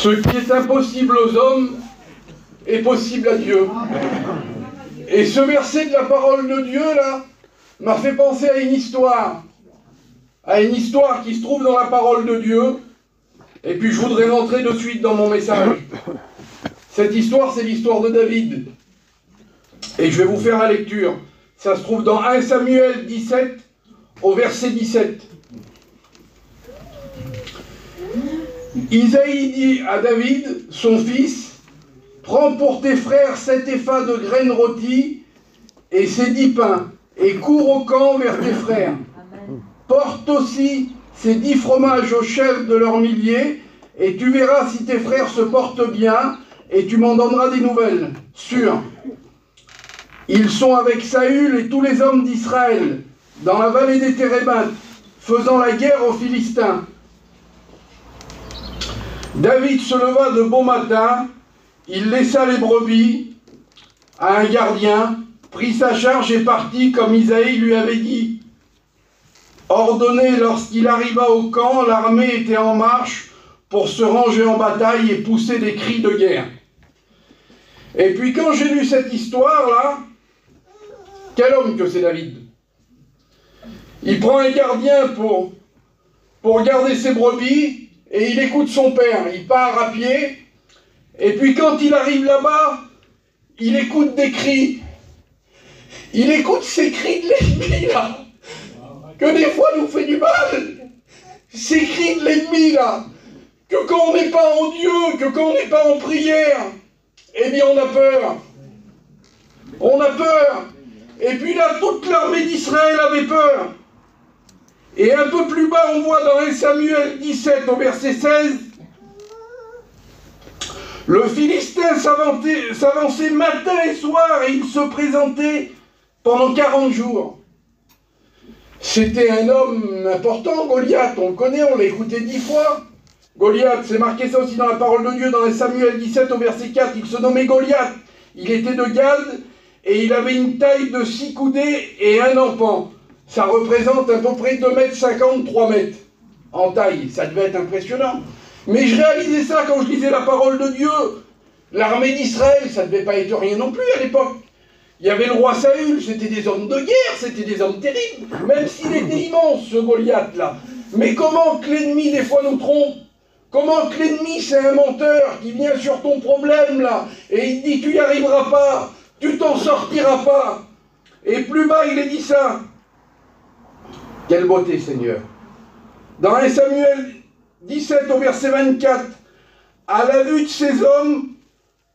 Ce qui est impossible aux hommes est possible à Dieu. Et ce verset de la parole de Dieu, là, m'a fait penser à une histoire qui se trouve dans la parole de Dieu. Et puis je voudrais rentrer de suite dans mon message. Cette histoire, c'est l'histoire de David. Et je vais vous faire la lecture. Ça se trouve dans 1 Samuel 17, au verset 17. Isaïe dit à David, son fils, « Prends pour tes frères 7 éphas de graines rôties et ces 10 pains, et cours au camp vers tes frères. Porte aussi ces 10 fromages aux chefs de leurs milliers, et tu verras si tes frères se portent bien, et tu m'en donneras des nouvelles, sûres. Ils sont avec Saül et tous les hommes d'Israël, dans la vallée des Térébates, faisant la guerre aux Philistins. » David se leva de bon matin, il laissa les brebis à un gardien, prit sa charge et partit comme Isaïe lui avait dit. Ordonné lorsqu'il arriva au camp, l'armée était en marche pour se ranger en bataille et pousser des cris de guerre. Et puis quand j'ai lu cette histoire-là, quel homme que c'est David. Il prend un gardien pour garder ses brebis, et il écoute son père, il part à pied, et puis quand il arrive là-bas, il écoute des cris. Il écoute ces cris de l'ennemi, là, que des fois nous fait du mal. Ces cris de l'ennemi, là, que quand on n'est pas en Dieu, que quand on n'est pas en prière, eh bien on a peur. On a peur. Et puis là, toute l'armée d'Israël avait peur. Et un peu plus bas, on voit dans 1 Samuel 17, au verset 16, le Philistin s'avançait matin et soir et il se présentait pendant 40 jours. C'était un homme important, Goliath, on le connaît, on l'a écouté 10 fois. Goliath, c'est marqué ça aussi dans la parole de Dieu, dans 1 Samuel 17, au verset 4, il se nommait Goliath. Il était de Gad et il avait une taille de 6 coudées et 1 empan. Ça représente à peu près 2,50 m, 3 mètres en taille. Ça devait être impressionnant. Mais je réalisais ça quand je lisais la parole de Dieu. L'armée d'Israël, ça ne devait pas être rien non plus à l'époque. Il y avait le roi Saül, c'était des hommes de guerre, c'était des hommes terribles. Même s'il était immense, ce Goliath-là. Mais comment que l'ennemi, des fois, nous trompe? Comment que l'ennemi, c'est un menteur qui vient sur ton problème, là, et il dit, tu n'y arriveras pas, tu t'en sortiras pas. Et plus bas, il est dit ça. Quelle beauté, Seigneur. Dans 1 Samuel 17 au verset 24, à la vue de ces hommes,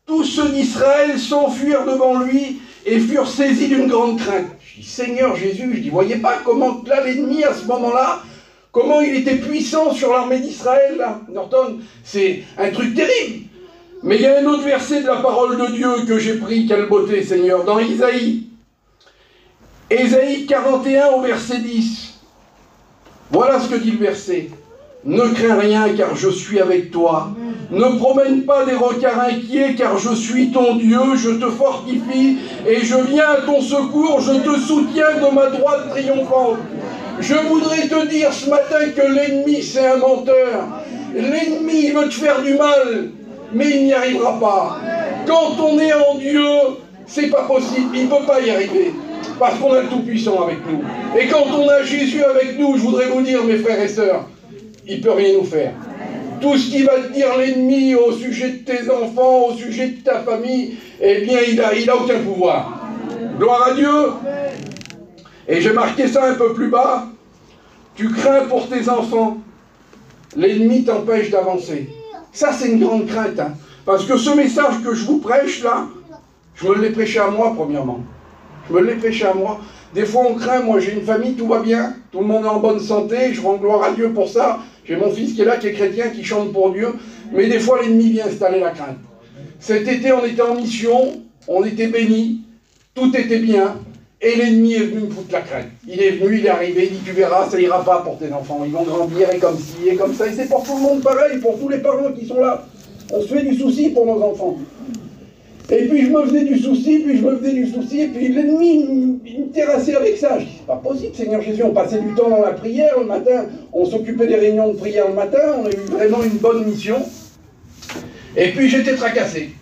tous ceux d'Israël s'enfuirent devant lui et furent saisis d'une grande crainte. Je dis, Seigneur Jésus, je dis, voyez pas comment là l'ennemi à ce moment-là, comment il était puissant sur l'armée d'Israël, là, Norton, c'est un truc terrible. Mais il y a un autre verset de la parole de Dieu que j'ai pris, quelle beauté, Seigneur, dans Isaïe. Ésaïe 41 au verset 10. Voilà ce que dit le verset. Ne crains rien car je suis avec toi. Ne promène pas des regards inquiets car je suis ton Dieu, je te fortifie et je viens à ton secours, je te soutiens de ma droite triomphante. Je voudrais te dire ce matin que l'ennemi c'est un menteur. L'ennemi veut te faire du mal, mais il n'y arrivera pas. Quand on est en Dieu, c'est pas possible, il ne peut pas y arriver. Parce qu'on a le Tout-Puissant avec nous. Et quand on a Jésus avec nous, je voudrais vous dire, mes frères et sœurs, il ne peut rien nous faire. Tout ce qui va te dire l'ennemi au sujet de tes enfants, au sujet de ta famille, eh bien, il a aucun pouvoir. Gloire à Dieu. Et j'ai marqué ça un peu plus bas. Tu crains pour tes enfants. L'ennemi t'empêche d'avancer. Ça, c'est une grande crainte. Hein. Parce que ce message que je vous prêche, là, je me l'ai prêché à moi, premièrement. Je me l'ai prêché à moi. Des fois, on craint. Moi, j'ai une famille, tout va bien. Tout le monde est en bonne santé. Je rends gloire à Dieu pour ça. J'ai mon fils qui est là, qui est chrétien, qui chante pour Dieu. Mais des fois, l'ennemi vient installer la crainte. Cet été, on était en mission. On était bénis. Tout était bien. Et l'ennemi est venu me foutre la crainte. Il est venu, il est arrivé, il dit, tu verras, ça ira pas pour tes enfants. Ils vont grandir et comme ci et comme ça. Et c'est pour tout le monde pareil, pour tous les parents qui sont là. On se fait du souci pour nos enfants. Et puis je me faisais du souci, et puis l'ennemi il me terrassait avec ça. Je dis, c'est pas possible, Seigneur Jésus, on passait du temps dans la prière le matin, on s'occupait des réunions de prière le matin, on a eu vraiment une bonne mission. Et puis j'étais tracassé.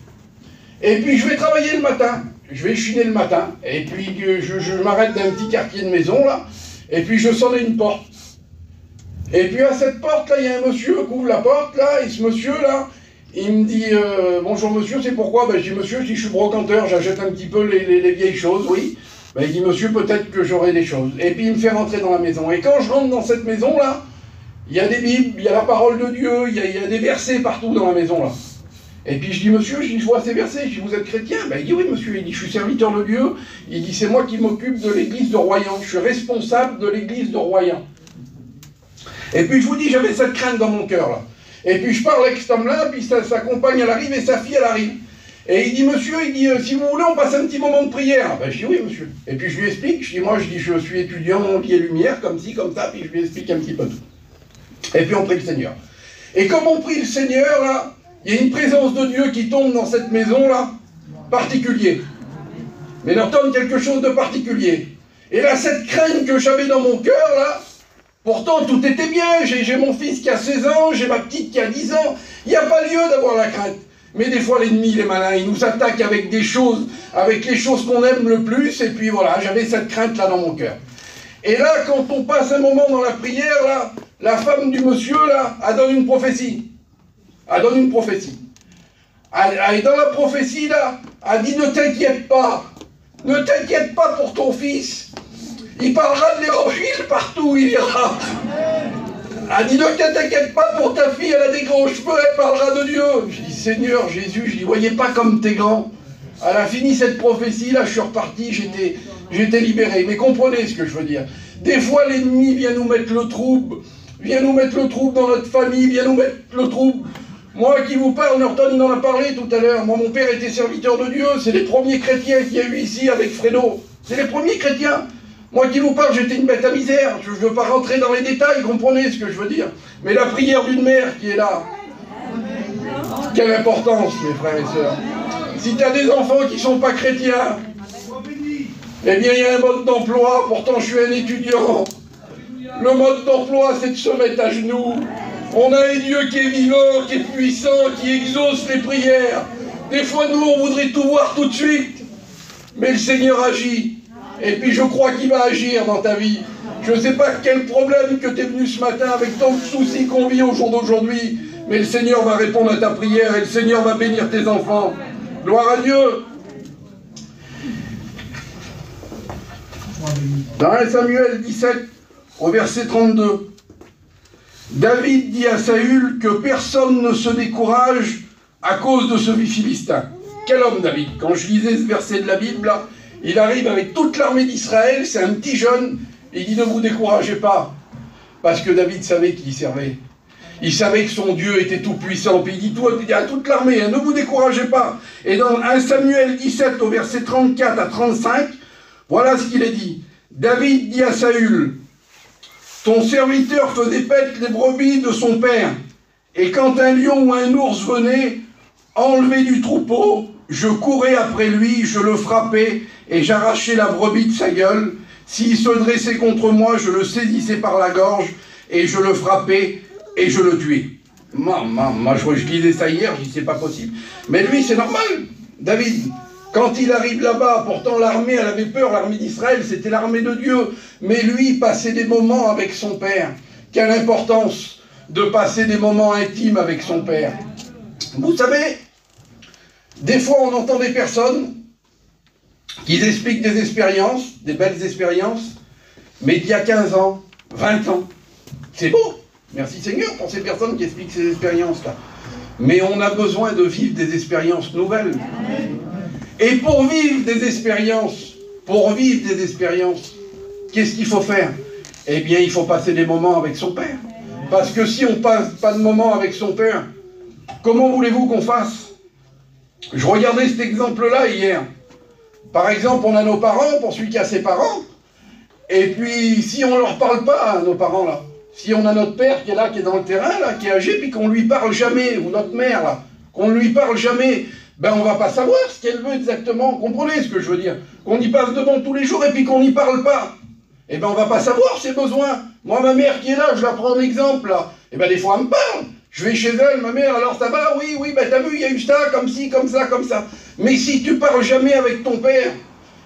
Et puis je vais travailler le matin, je vais chiner le matin, et puis je m'arrête dans un petit quartier de maison là, et puis je sonne une porte. Et puis à cette porte là, il y a un monsieur qui ouvre la porte là, et ce monsieur là, il me dit bonjour monsieur, c'est pourquoi? Ben, je dis monsieur, je suis brocanteur, j'achète un petit peu les vieilles choses, oui. Ben, il dit monsieur, peut-être que j'aurai des choses. Et puis il me fait rentrer dans la maison. Et quand je rentre dans cette maison là, il y a des Bibles, il y a la parole de Dieu, il y a des versets partout dans la maison là. Et puis je dis monsieur, je vois ces versets, je dis vous êtes chrétien? Ben, il dit oui monsieur, il dit je suis serviteur de Dieu, il dit c'est moi qui m'occupe de l'église de Royan, je suis responsable de l'église de Royan. Et puis je vous dis, j'avais cette crainte dans mon cœur là. Et puis je parle avec cet homme-là, puis sa compagne elle arrive et sa fille elle arrive. Et il dit monsieur, il dit si vous voulez on passe un petit moment de prière. Ben je dis oui monsieur. Et puis je lui explique, je suis étudiant en vie et lumière, comme ci, comme ça, puis je lui explique un petit peu tout. Et puis on prie le Seigneur. Et comme on prie le Seigneur là, il y a une présence de Dieu qui tombe dans cette maison là, particulier. Mais Norton, quelque chose de particulier. Et là, cette crainte que j'avais dans mon cœur là, pourtant tout était bien, j'ai mon fils qui a 16 ans, j'ai ma petite qui a 10 ans, il n'y a pas lieu d'avoir la crainte. Mais des fois l'ennemi, il est malin, il nous attaque avec des choses, avec les choses qu'on aime le plus, et puis voilà, j'avais cette crainte là dans mon cœur. Et là, quand on passe un moment dans la prière là, la femme du monsieur là, elle donne une prophétie. Elle donne une prophétie. Elle est dans la prophétie là, elle dit ne t'inquiète pas pour ton fils. Il parlera de l'évangile partout où il ira. Elle dit ne t'inquiète pas pour ta fille, elle a des grands cheveux, elle parlera de Dieu. Je dis Seigneur Jésus, je dis voyez pas comme t'es grand. Elle a fini cette prophétie là, je suis reparti, j'étais libéré. Mais comprenez ce que je veux dire. Des fois l'ennemi vient nous mettre le trouble, dans notre famille, vient nous mettre le trouble. Moi qui vous parle, Norton il en a parlé tout à l'heure, moi mon père était serviteur de Dieu, c'est les premiers chrétiens qu'il y a eu ici avec Fredo. C'est les premiers chrétiens. Moi qui vous parle, j'étais une bête à misère, je ne veux pas rentrer dans les détails, comprenez ce que je veux dire. Mais la prière d'une mère qui est là, quelle importance mes frères et sœurs. Si tu as des enfants qui ne sont pas chrétiens, eh bien il y a un mode d'emploi, pourtant je suis un étudiant. Le mode d'emploi c'est de se mettre à genoux. On a un Dieu qui est vivant, qui est puissant, qui exauce les prières. Des fois nous on voudrait tout voir tout de suite, mais le Seigneur agit. Et puis je crois qu'il va agir dans ta vie. Je ne sais pas quel problème que tu es venu ce matin avec tant de soucis qu'on vit au jour d'aujourd'hui, mais le Seigneur va répondre à ta prière et le Seigneur va bénir tes enfants. Gloire à Dieu. Dans 1 Samuel 17, au verset 32, David dit à Saül que personne ne se décourage à cause de ce Philistin. Quel homme David? Quand je lisais ce verset de la Bible, là, il arrive avec toute l'armée d'Israël, c'est un petit jeune, et il dit ne vous découragez pas, parce que David savait qui il servait. Il savait que son Dieu était tout puissant, puis il dit à toute l'armée, hein, ne vous découragez pas. Et dans 1 Samuel 17, au verset 34 à 35, voilà ce qu'il est dit. David dit à Saül, ton serviteur faisait paître les brebis de son père, et quand un lion ou un ours venait enlever du troupeau, je courais après lui, je le frappais, et j'arrachais la brebis de sa gueule. S'il se dressait contre moi, je le saisissais par la gorge, et je le frappais, et je le tuais. Moi, je lisais ça hier, je dis c'est pas possible. Mais lui, c'est normal, David. Quand il arrive là-bas, pourtant l'armée, elle avait peur, l'armée d'Israël, c'était l'armée de Dieu. Mais lui, il passait des moments avec son père. Quelle importance de passer des moments intimes avec son père. Vous savez, des fois on entend des personnes qui expliquent des expériences, des belles expériences, mais d'il y a 15 ans, 20 ans. C'est beau, merci Seigneur pour ces personnes qui expliquent ces expériences-là. Mais on a besoin de vivre des expériences nouvelles. Et pour vivre des expériences, qu'est-ce qu'il faut faire? Eh bien, il faut passer des moments avec son père. Parce que si on ne passe pas de moments avec son père, comment voulez-vous qu'on fasse? Je regardais cet exemple-là hier. Par exemple, on a nos parents, pour celui qui a ses parents, et puis si on ne leur parle pas à nos parents là, si on a notre père qui est là, qui est dans le terrain, là, qui est âgé, puis qu'on ne lui parle jamais, ou notre mère là, qu'on ne lui parle jamais, ben on ne va pas savoir ce qu'elle veut exactement. Comprenez ce que je veux dire? Qu'on y passe devant tous les jours et puis qu'on n'y parle pas. Eh ben on ne va pas savoir ses besoins. Moi, ma mère qui est là, je la prends en exemple là. Eh ben des fois elle me parle. Je vais chez elle, ma mère, alors ça va? Oui, oui, ben t'as vu, il y a eu ça, comme ci, comme ça, comme ça. Mais si tu parles jamais avec ton père,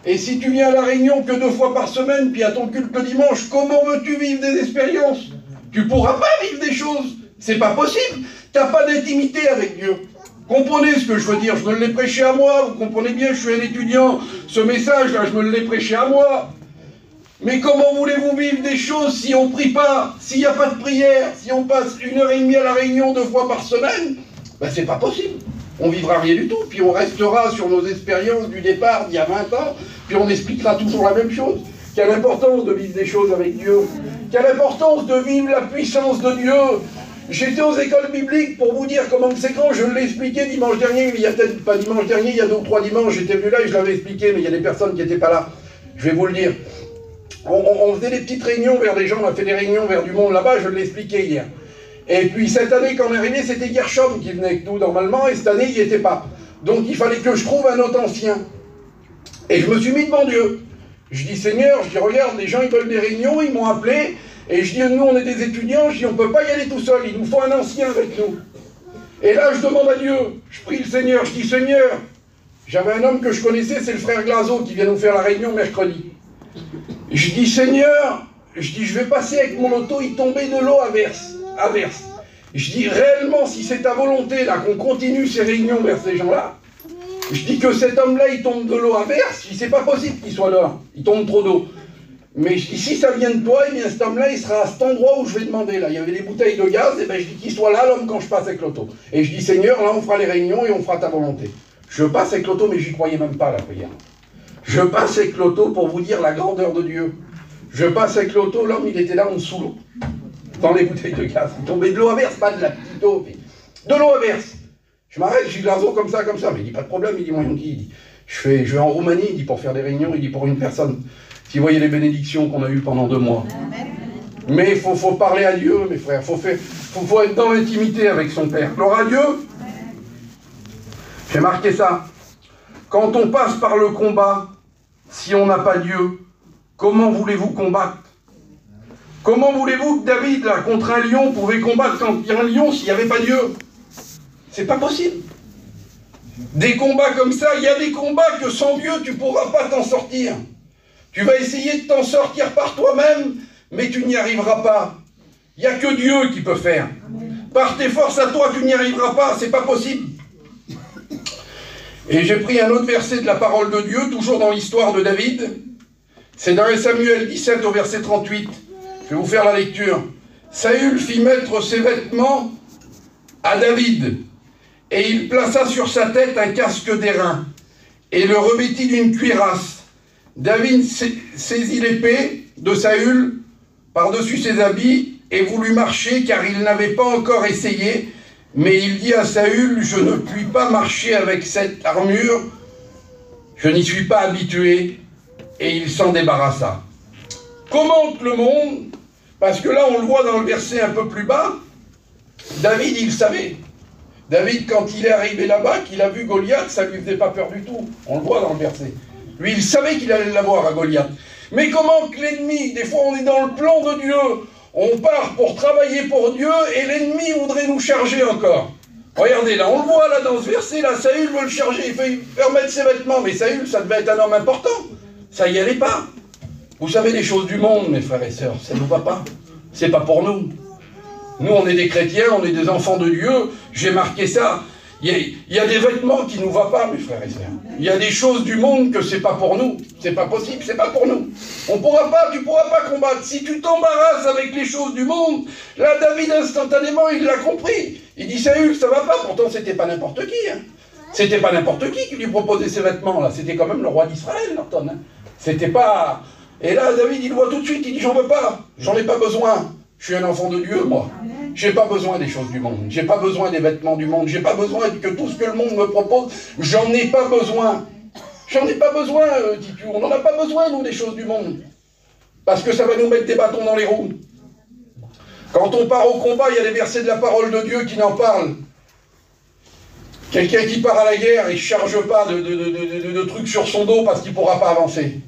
et si tu viens à la réunion que 2 fois par semaine, puis à ton culte le dimanche, comment veux-tu vivre des expériences? Tu pourras pas vivre des choses. C'est pas possible. T'as pas d'intimité avec Dieu. Comprenez ce que je veux dire. Je me l'ai prêché à moi. Vous comprenez bien, je suis un étudiant. Ce message-là, je me l'ai prêché à moi. Mais comment voulez-vous vivre des choses si on ne prie pas, s'il n'y a pas de prière, si on passe 1h30 à la réunion 2 fois par semaine? Ben, c'est pas possible. On vivra rien du tout. Puis on restera sur nos expériences du départ d'il y a 20 ans. Puis on expliquera toujours la même chose. Quelle importance de vivre des choses avec Dieu. Quelle importance de vivre la puissance de Dieu. J'étais aux écoles bibliques pour vous dire comment c'est grand. Je l'ai expliqué dimanche dernier. Il y a peut-être pas dimanche dernier, il y a 2 ou 3 dimanches. J'étais venu là et je l'avais expliqué, mais il y a des personnes qui n'étaient pas là. Je vais vous le dire. On faisait des petites réunions vers des gens. On a fait des réunions vers du monde là-bas. Je l'ai expliqué hier. Et puis cette année, quand on est arrivé, c'était Gershom qui venait avec nous normalement. Et cette année, il n'y était pas. Donc il fallait que je trouve un autre ancien. Et je me suis mis devant Dieu. Je dis, Seigneur, je dis, regarde, les gens, ils veulent des réunions, ils m'ont appelé. Et je dis, nous, on est des étudiants, je dis, on ne peut pas y aller tout seul, il nous faut un ancien avec nous. Et là, je demande à Dieu, je prie le Seigneur, je dis, Seigneur, j'avais un homme que je connaissais, c'est le frère Glazo, qui vient nous faire la réunion mercredi. Je dis, Seigneur, je dis, je vais passer avec mon auto, il tombait de l'eau à verse. Je dis, réellement, si c'est ta volonté, là, qu'on continue ces réunions vers ces gens-là, je dis que cet homme-là, il tombe de l'eau à verse, je dis, c'est pas possible qu'il soit là, il tombe trop d'eau. Mais je dis, si ça vient de toi, eh bien cet homme-là, il sera à cet endroit où je vais demander, là. Il y avait des bouteilles de gaz, et bien je dis qu'il soit là, l'homme, quand je passe avec l'auto. Et je dis, Seigneur, là, on fera les réunions et on fera ta volonté. Je passe avec l'auto, mais j'y croyais même pas, la prière. Je passe avec l'auto pour vous dire la grandeur de Dieu. Je passe avec l'auto, l'homme, il était là en dessous l'eau, dans les bouteilles de gaz. Il tombait de l'eau à verse, pas de la petite eau, mais de l'eau à verse. Je m'arrête, je dis Glazo comme ça. Mais il dit, pas de problème, il dit, moi, il dit, je vais en Roumanie, il dit, pour faire des réunions, il dit, pour une personne. Si vous voyez les bénédictions qu'on a eues pendant 2 mois. Mais il faut parler à Dieu, mes frères. Il faut être dans l'intimité avec son Père. Gloire à Dieu. J'ai marqué ça. Quand on passe par le combat, si on n'a pas Dieu, comment voulez-vous combattre? Comment voulez-vous que David, là, contre un lion, pouvait combattre contre un lion s'il n'y avait pas Dieu? C'est pas possible. Des combats comme ça, il y a des combats que sans Dieu, tu ne pourras pas t'en sortir. Tu vas essayer de t'en sortir par toi-même, mais tu n'y arriveras pas. Il n'y a que Dieu qui peut faire. Par tes forces à toi, tu n'y arriveras pas, c'est pas possible. Et j'ai pris un autre verset de la parole de Dieu, toujours dans l'histoire de David. C'est dans 1 Samuel 17 au verset 38. Je vais vous faire la lecture. Saül fit mettre ses vêtements à David, et il plaça sur sa tête un casque d'airain, et le revêtit d'une cuirasse. David saisit l'épée de Saül par-dessus ses habits et voulut marcher, car il n'avait pas encore essayé. Mais il dit à Saül, je ne puis pas marcher avec cette armure, je n'y suis pas habitué, et il s'en débarrassa. Comment que le monde, parce que là on le voit dans le verset un peu plus bas, David il savait. David, quand il est arrivé là-bas, qu'il a vu Goliath, ça ne lui faisait pas peur du tout. On le voit dans le verset. Lui, il savait qu'il allait l'avoir à Goliath. Mais comment que l'ennemi, des fois on est dans le plan de Dieu, on part pour travailler pour Dieu, et l'ennemi voudrait nous charger encore. Regardez, là, on le voit là dans ce verset, là, Saül veut le charger, il veut faire mettre ses vêtements, mais Saül, ça devait être un homme important. Ça y allait pas. Vous savez, les choses du monde, mes frères et sœurs, ça ne nous va pas. C'est pas pour nous. Nous, on est des chrétiens, on est des enfants de Dieu, j'ai marqué ça. Il y a des vêtements qui ne nous vont pas, mes frères et sœurs. Il y a des choses du monde que c'est pas pour nous. C'est pas possible, c'est pas pour nous. On pourra pas, tu pourras pas combattre. Si tu t'embarrasses avec les choses du monde, là, David, instantanément, il l'a compris. Il dit, Saül, ça va pas. Pourtant, c'était pas n'importe qui. Hein. C'était pas n'importe qui lui proposait ces vêtements, là. C'était quand même le roi d'Israël, Norton. Hein. C'était pas... Et là, David, il voit tout de suite, il dit, j'en veux pas. J'en ai pas besoin. Je suis un enfant de Dieu, moi. J'ai pas besoin des choses du monde. J'ai pas besoin des vêtements du monde. J'ai pas besoin que tout ce que le monde me propose. J'en ai pas besoin. J'en ai pas besoin, dis-tu. On n'en a pas besoin, nous, des choses du monde. Parce que ça va nous mettre des bâtons dans les roues. Quand on part au combat, il y a des versets de la parole de Dieu qui n'en parlent. Quelqu'un qui part à la guerre, il ne charge pas de trucs sur son dos parce qu'il ne pourra pas avancer.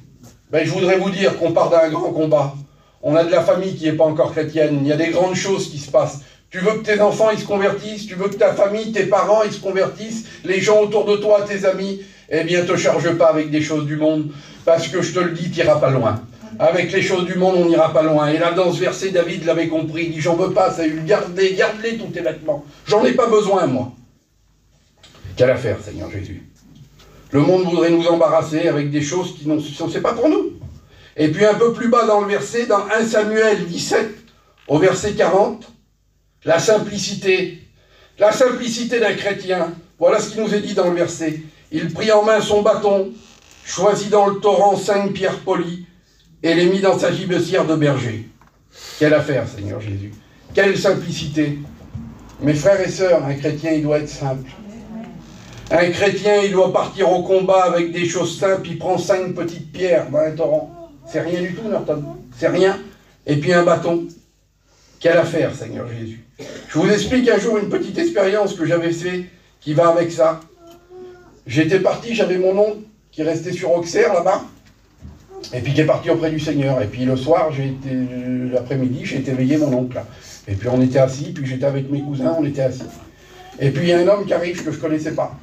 Ben, je voudrais vous dire qu'on part d'un grand combat. On a de la famille qui n'est pas encore chrétienne. Il y a des grandes choses qui se passent. Tu veux que tes enfants ils se convertissent, tu veux que ta famille, tes parents ils se convertissent, les gens autour de toi, tes amis, eh bien te charge pas avec des choses du monde, parce que je te le dis, tu n'iras pas loin. Avec les choses du monde, on n'ira pas loin. Et là, dans ce verset, David l'avait compris, il dit, j'en veux pas, ça garde-les tous tes vêtements. J'en ai pas besoin, moi. Quelle affaire, Seigneur Jésus. Le monde voudrait nous embarrasser avec des choses qui n'ont, c'est pas pour nous. Et puis un peu plus bas dans le verset, dans 1 Samuel 17, au verset 40, la simplicité d'un chrétien. Voilà ce qui nous est dit dans le verset. Il prit en main son bâton, choisit dans le torrent 5 pierres polies, et les mit dans sa gibecière de berger. Quelle affaire, Seigneur Jésus. Quelle simplicité. Mes frères et sœurs, un chrétien, il doit être simple. Un chrétien, il doit partir au combat avec des choses simples. Il prend 5 petites pierres dans un torrent. C'est rien du tout, Norton. C'est rien. Et puis un bâton. Quelle affaire, Seigneur Jésus. Je vous explique un jour une petite expérience que j'avais fait qui va avec ça. J'étais parti, j'avais mon oncle qui restait sur Auxerre, là-bas, et puis qui est parti auprès du Seigneur. Et puis le soir, l'après-midi, j'ai été veiller mon oncle, là. Et puis on était assis, puis j'étais avec mes cousins, on était assis. Et puis il y a un homme qui arrive que je ne connaissais pas.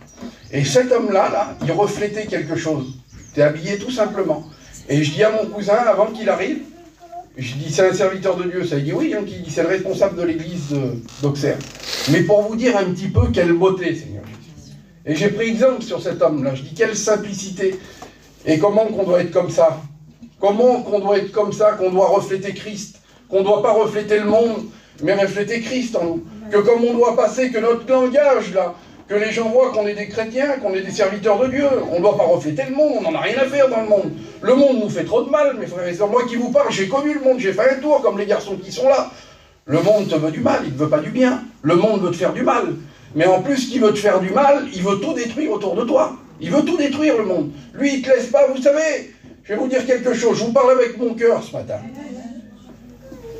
Et cet homme-là, il reflétait quelque chose. Il était habillé tout simplement. Et je dis à mon cousin, avant qu'il arrive, je dis, c'est un serviteur de Dieu, ça. Il dit, oui, donc il dit, c'est le responsable de l'église d'Auxerre. Mais pour vous dire un petit peu quelle beauté, Seigneur Jésus. Et j'ai pris exemple sur cet homme-là. Je dis, quelle simplicité. Et comment qu'on doit être comme ça. Comment qu'on doit être comme ça, qu'on doit refléter Christ. Qu'on ne doit pas refléter le monde, mais refléter Christ en nous. Que comme on doit passer, que notre langage, là, que les gens voient qu'on est des chrétiens, qu'on est des serviteurs de Dieu. On ne doit pas refléter le monde, on n'en a rien à faire dans le monde. Le monde nous fait trop de mal, mes frères et sœurs. Moi qui vous parle, j'ai connu le monde, j'ai fait un tour, comme les garçons qui sont là. Le monde te veut du mal, il ne veut pas du bien. Le monde veut te faire du mal. Mais en plus qu'il veut te faire du mal, il veut tout détruire autour de toi. Il veut tout détruire, le monde. Lui, il ne te laisse pas, vous savez, je vais vous dire quelque chose, je vous parle avec mon cœur ce matin.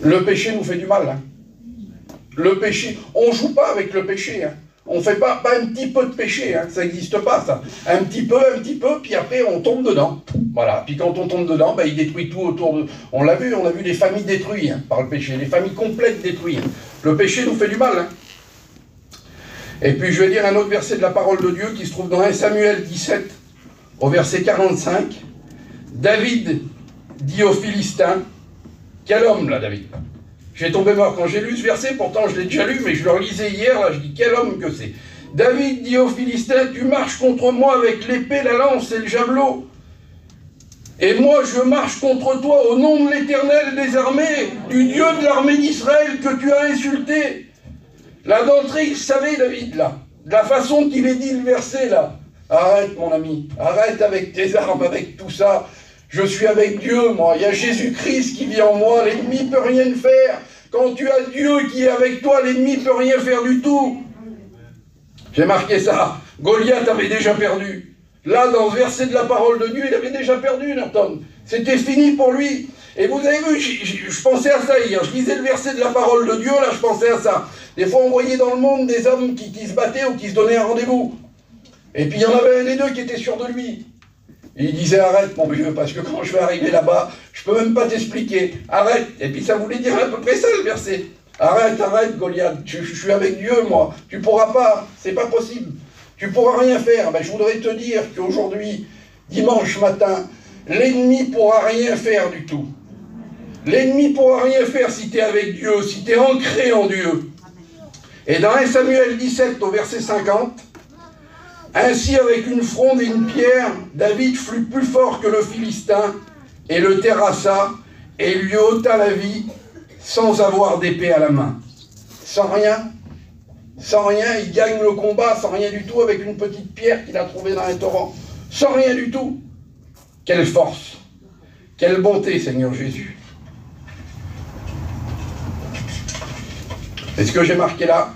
Le péché nous fait du mal. Hein. Le péché, on ne joue pas avec le péché. Hein. On ne fait pas un petit peu de péché, hein. Ça n'existe pas ça. Un petit peu, puis après on tombe dedans. Voilà, puis quand on tombe dedans, il détruit tout autour de... On l'a vu, on a vu les familles détruites hein, par le péché, les familles complètes détruites. Le péché nous fait du mal. Hein. Et puis je vais dire un autre verset de la parole de Dieu qui se trouve dans 1 Samuel 17, au verset 45. David dit aux Philistins, quel homme là David? J'ai tombé mort quand j'ai lu ce verset, pourtant je l'ai déjà lu, mais je le relisais hier, là je dis quel homme que c'est. David dit aux Philistins, tu marches contre moi avec l'épée, la lance et le javelot. Et moi je marche contre toi au nom de l'Éternel des armées, du Dieu de l'armée d'Israël que tu as insulté. Là d'entrée, il savait David, là, de la façon qu'il est dit le verset, là. Arrête mon ami, arrête avec tes armes, avec tout ça. Je suis avec Dieu, moi. Il y a Jésus-Christ qui vit en moi. L'ennemi ne peut rien faire. Quand tu as Dieu qui est avec toi, l'ennemi ne peut rien faire du tout. J'ai marqué ça. Goliath avait déjà perdu. Là, dans ce verset de la parole de Dieu, il avait déjà perdu, Nathan. C'était fini pour lui. Et vous avez vu, je pensais à ça hier. Je lisais le verset de la parole de Dieu, là, je pensais à ça. Des fois, on voyait dans le monde des hommes qui se battaient ou qui se donnaient un rendez-vous. Et puis, il y en avait un des deux qui était sûr de lui. Et il disait, arrête mon vieux, parce que quand je vais arriver là-bas, je peux même pas t'expliquer. Arrête. Et puis ça voulait dire à peu près ça, le verset. Arrête, Goliath. Je suis avec Dieu, moi. Tu pourras pas. C'est pas possible. Tu pourras rien faire. Je voudrais te dire qu'aujourd'hui, dimanche matin, l'ennemi pourra rien faire du tout. L'ennemi pourra rien faire si tu es avec Dieu, si tu es ancré en Dieu. Et dans 1 Samuel 17, au verset 50, ainsi, avec une fronde et une pierre, David fut plus fort que le Philistin, et le terrassa, et lui ôta la vie, sans avoir d'épée à la main. Sans rien, il gagne le combat, sans rien du tout, avec une petite pierre qu'il a trouvée dans un torrent. Sans rien du tout. Quelle force, quelle bonté, Seigneur Jésus. Et ce que j'ai marqué là,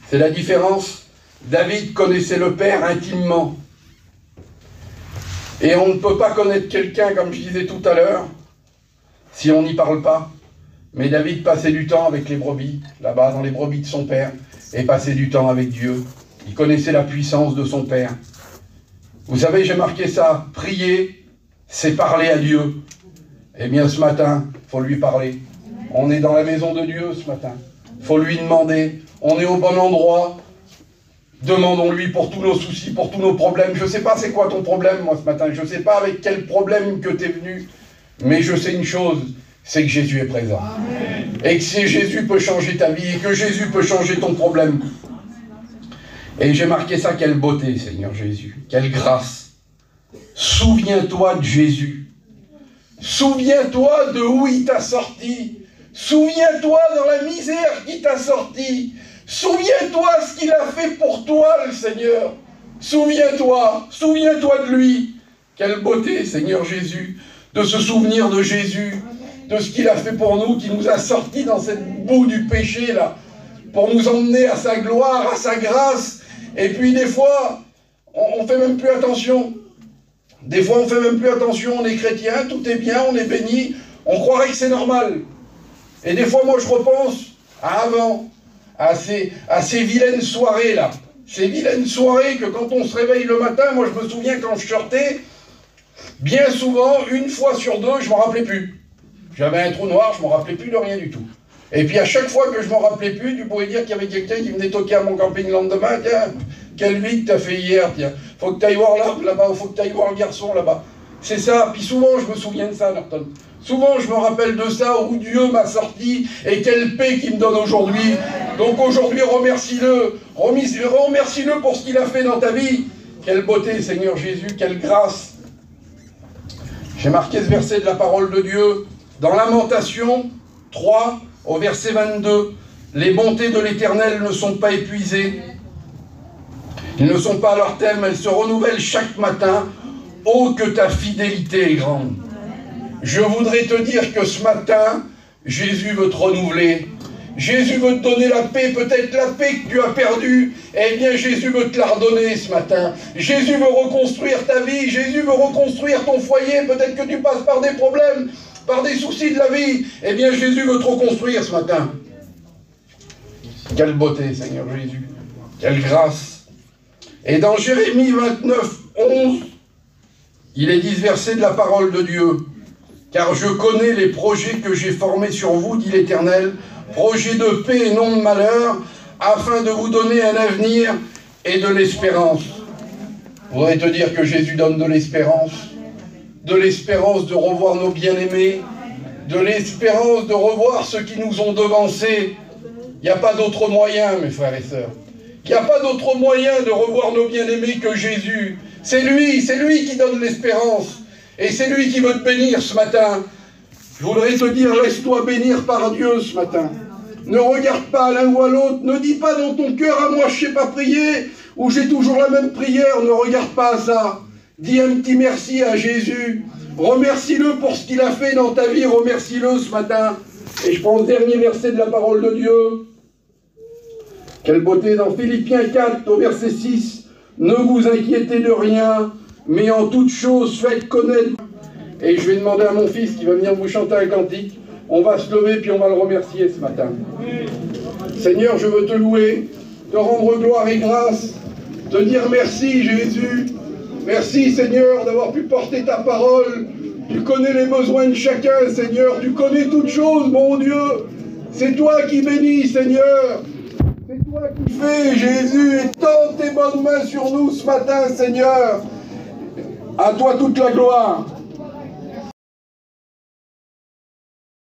c'est la différence. David connaissait le Père intimement. Et on ne peut pas connaître quelqu'un, comme je disais tout à l'heure, si on n'y parle pas. Mais David passait du temps avec les brebis, là-bas, dans les brebis de son Père, et passait du temps avec Dieu. Il connaissait la puissance de son Père. Vous savez, j'ai marqué ça, prier, c'est parler à Dieu. Eh bien, ce matin, il faut lui parler. On est dans la maison de Dieu ce matin. faut lui demander. On est au bon endroit. Demandons-lui pour tous nos soucis, pour tous nos problèmes. Je ne sais pas c'est quoi ton problème, moi, ce matin. Je ne sais pas avec quel problème que tu es venu. Mais je sais une chose, c'est que Jésus est présent. Amen. Et que si Jésus peut changer ta vie, et que Jésus peut changer ton problème. Et j'ai marqué ça, quelle beauté, Seigneur Jésus. Quelle grâce. Souviens-toi de Jésus. Souviens-toi de où il t'a sorti. Souviens-toi dans la misère qu'il t'a sorti. Souviens-toi ce qu'il a fait pour toi, le Seigneur. Souviens-toi de lui. Quelle beauté, Seigneur Jésus, de se souvenir de Jésus, de ce qu'il a fait pour nous, qui nous a sortis dans cette boue du péché, là, pour nous emmener à sa gloire, à sa grâce. Et puis des fois, on ne fait même plus attention. Des fois, on ne fait même plus attention, on est chrétien, tout est bien, on est béni, on croirait que c'est normal. Et des fois, moi, je repense à avant, à ces vilaines soirées, là. Ces vilaines soirées que quand on se réveille le matin, moi, je me souviens quand je sortais, bien souvent, une fois sur deux, je ne m'en rappelais plus. J'avais un trou noir, je ne me rappelais plus de rien du tout. Et puis, à chaque fois que je ne m'en rappelais plus, tu pourrais dire qu'il y avait quelqu'un qui venait toquer à mon camping le lendemain. Tiens, quelle vie que tu as fait hier, tiens. Faut que tu ailles voir l'arbre là-bas, faut que tu ailles voir le garçon là-bas. C'est ça. Puis souvent, je me souviens de ça, Norton. Souvent, je me rappelle de ça, où Dieu m'a sorti, et quelle paix qu'il me donne aujourd'hui. Donc aujourd'hui, remercie-le. Remercie-le pour ce qu'il a fait dans ta vie. Quelle beauté, Seigneur Jésus, quelle grâce. J'ai marqué ce verset de la parole de Dieu. Dans Lamentation 3, au verset 22, « Les bontés de l'Éternel ne sont pas épuisées. Ils ne sont pas à leur terme, elles se renouvellent chaque matin. Oh, que ta fidélité est grande. » Je voudrais te dire que ce matin, Jésus veut te renouveler. Jésus veut te donner la paix, peut-être la paix que tu as perdue. Eh bien, Jésus veut te la redonner ce matin. Jésus veut reconstruire ta vie. Jésus veut reconstruire ton foyer. Peut-être que tu passes par des problèmes, par des soucis de la vie. Eh bien, Jésus veut te reconstruire ce matin. Quelle beauté, Seigneur Jésus. Quelle grâce. Et dans Jérémie 29, 11, il est dit ce verset de la parole de Dieu. « Car je connais les projets que j'ai formés sur vous, dit l'Éternel, projets de paix et non de malheur, afin de vous donner un avenir et de l'espérance. » Je voudrais te dire que Jésus donne de l'espérance de revoir nos bien-aimés, de l'espérance de revoir ceux qui nous ont devancés. Il n'y a pas d'autre moyen, mes frères et sœurs. Il n'y a pas d'autre moyen de revoir nos bien-aimés que Jésus. C'est lui qui donne l'espérance. Et c'est lui qui veut te bénir ce matin. Je voudrais te dire, laisse-toi bénir par Dieu ce matin. Ne regarde pas à l'un ou à l'autre. Ne dis pas dans ton cœur, ah moi je ne sais pas prier, ou j'ai toujours la même prière. Ne regarde pas à ça. Dis un petit merci à Jésus. Remercie-le pour ce qu'il a fait dans ta vie. Remercie-le ce matin. Et je prends le dernier verset de la parole de Dieu. Quelle beauté dans Philippiens 4 au verset 6. Ne vous inquiétez de rien, mais en toute chose faites connaître. Et je vais demander à mon fils qui va venir vous chanter un cantique. On va se lever puis on va le remercier ce matin. Seigneur, je veux te louer, te rendre gloire et grâce, te dire merci Jésus. Merci Seigneur d'avoir pu porter ta parole. Tu connais les besoins de chacun Seigneur. Tu connais toutes choses mon Dieu. C'est toi qui bénis Seigneur. C'est toi qui fais Jésus. Et tends tes bonnes mains sur nous ce matin Seigneur. À toi toute la gloire.